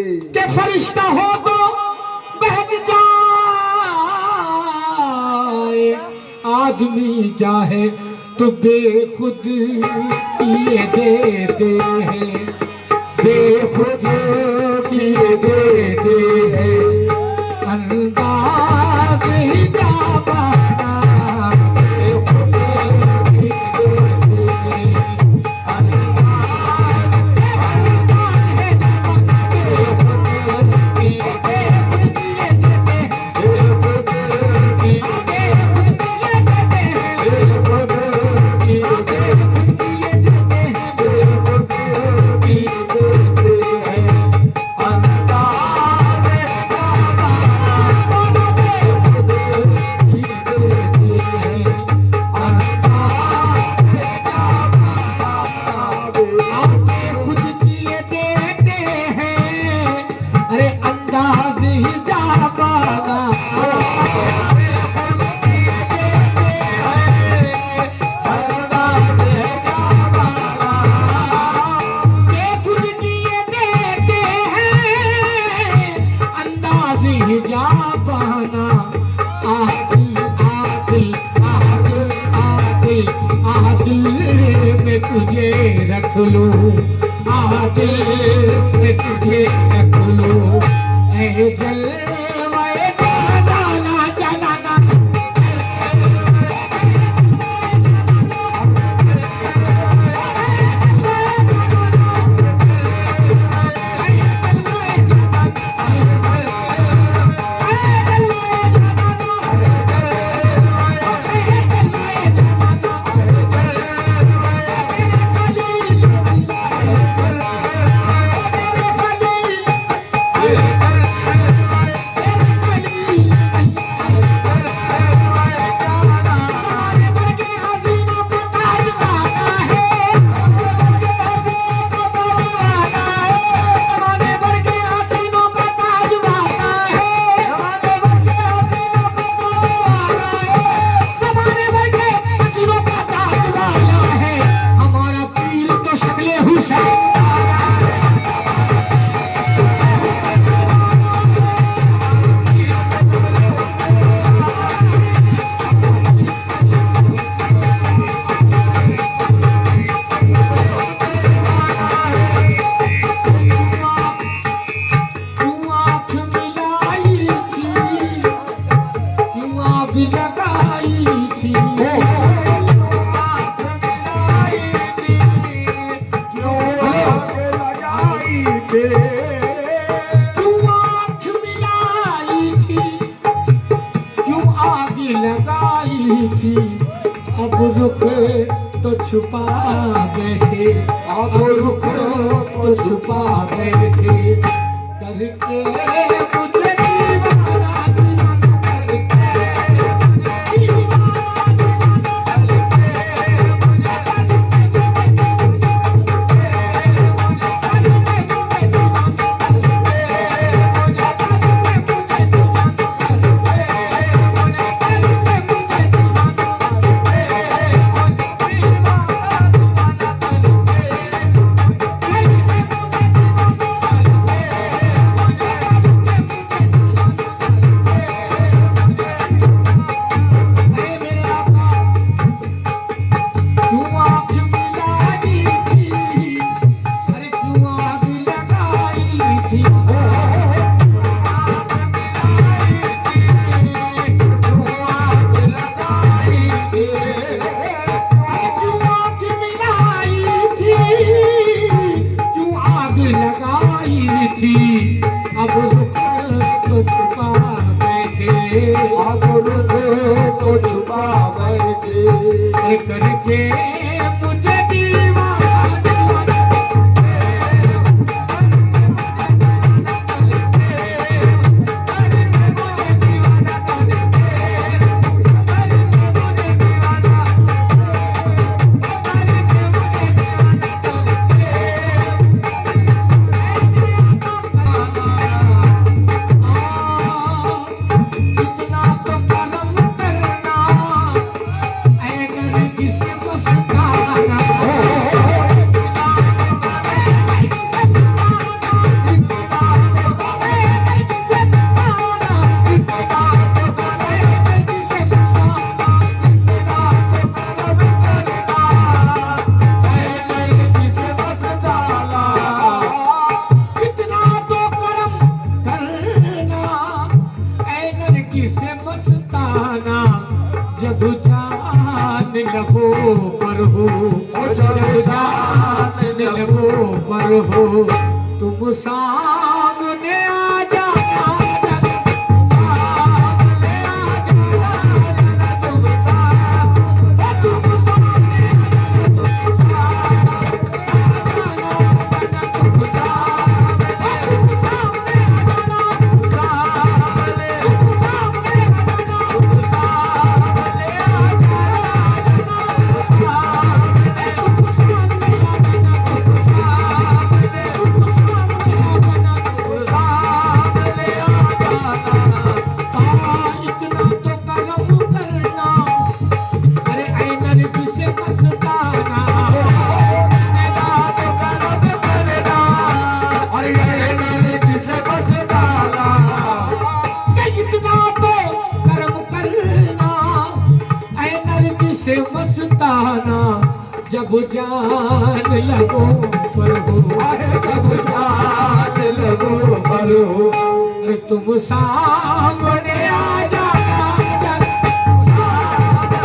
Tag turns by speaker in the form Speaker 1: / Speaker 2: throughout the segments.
Speaker 1: के फरिश्ता हो तो बहक जाए, आदमी चाहे तो बेखुद किए देते हैं, बेखुद किए देते हैं। अंदाज ही जा पाना, बेखुद किए देते हैं। तुझे रख लो, आदिल में तुझे रख लो, ऐ जलवाए चलाना चलाना। अब रुख तो छुपा बैठे, अब रुख तो छुपा बैठे, करके मुझे दीवाना दीवाना थी। अब रुख तो छुपा बैठे, अब रुख तो छुपा बैठे, करके मुझे दीवाना दीवाना। पर हो, जब जानने लगो पर हो, तुम सामने आ जाओ, सामने आ जाओ, तुम सामने, तुम सामने, तुम सामने, तुम सामने, जब जान लगो पर हो, जब जान लगो पर हो, तुम सामने आ जाना, तुम सामने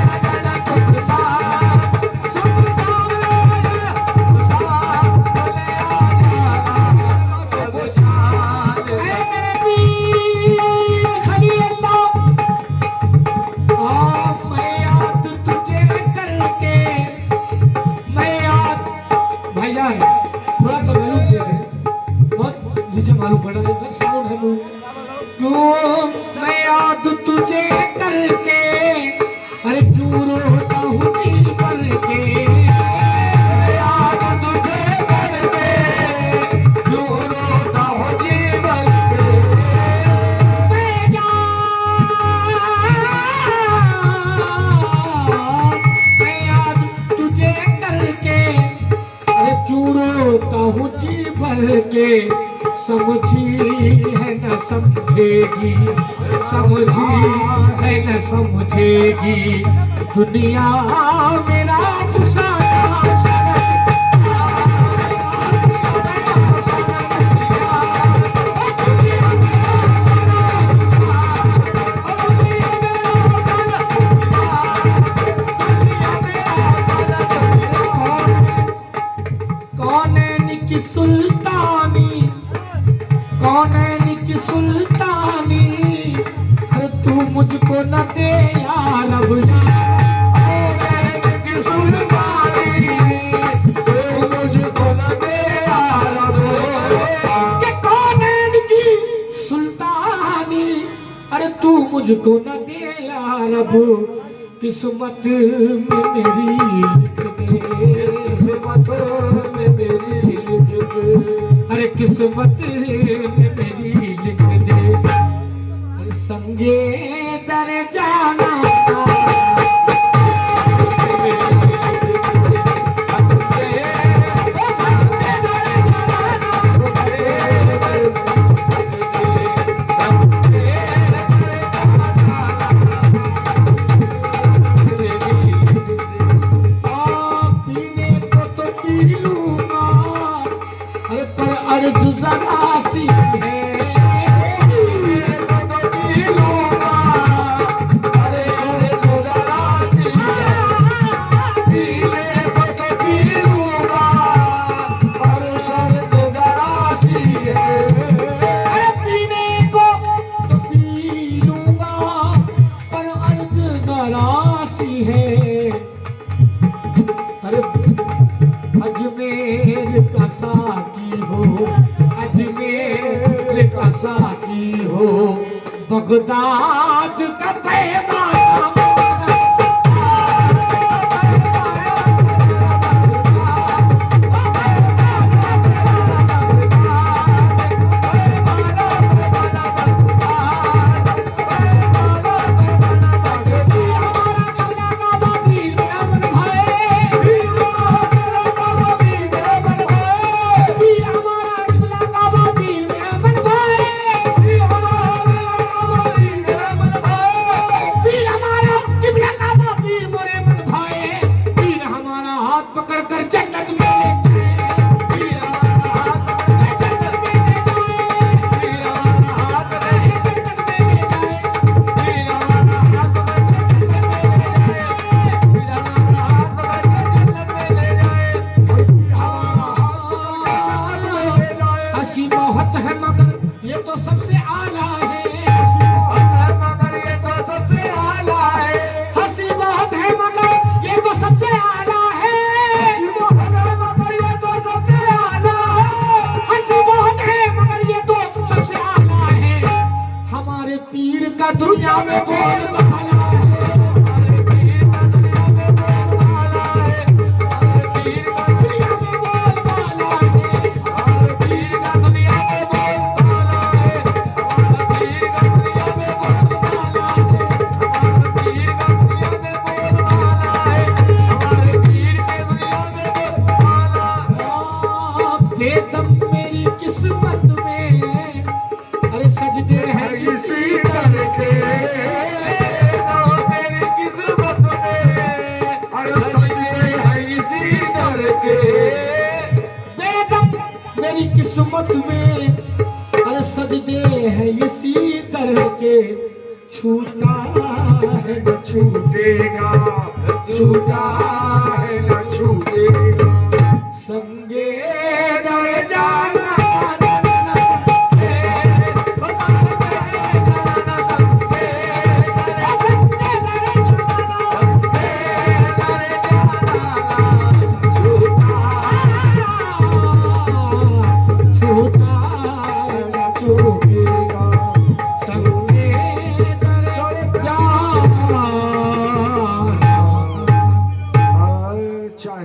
Speaker 1: आ जाना, तुम सामने थोड़ा सा वैल्यू दे दे, बहुत नीचे मालूम पड़ा है, बस सुनो वैल्यू। क्यों मैं याद तुझे करके, अरे क्यों रोता हूँ जी भर के, याद तुझे करके, क्यों रोता हूँ जी भर के, मैं याद तुझे करके, क्यों रोता हूँ जी भर के, समझी है न समझेगी, समझी है न समझेगी, दुनिया मेरा फसाना सनक, की सुल्तानी, कौनैन की सुल्तानी, अरे तू मुझको न दे यार अब कौनैन की सुल्तानी, तू मुझको न दे यार अब, के कौनैन की सुल्तानी, अरे तू मुझको न दे यार अब, किस्मत में मेरी लिख दे, किस्मत में मेरी लिख दे, अरे किस्मत में मेरी लिख दे, अरे संगे दर जाना, अर्ज जरा सी है, अरे अर्ज जरा सी है, पीले को तो पी लूंगा, अर्ज जरा सी है, अरे पीने को तो पी लूंगा, पर अर्ज जरा सी है, अरे अजमेर का साकी हो, अजमेर का साकी हो, बगदाद का पैमाना, का दुनिया में बोलबाला है,
Speaker 2: हर पीर का दुनिया में बोलबाला है, हर पीर का दुनिया में बोलबाला है, हर पीर का दुनिया में बोलबाला है, हर पीर का दुनिया में बोलबाला है, हर पीर का दुनिया में बोलबाला है, हमारे पीर के दुनिया में बोलबाला है।
Speaker 1: बेदम मेरी किस्मत में अरे सजदे है
Speaker 2: इसी दर के तेरी किस्मत में, अरे सजदे है इसी दर के।
Speaker 1: बेदम मेरी किस्मत में अरे सजदे है इसी तरह के, छूटा है न छूटेगा,
Speaker 2: छूटा है न छूटेगा।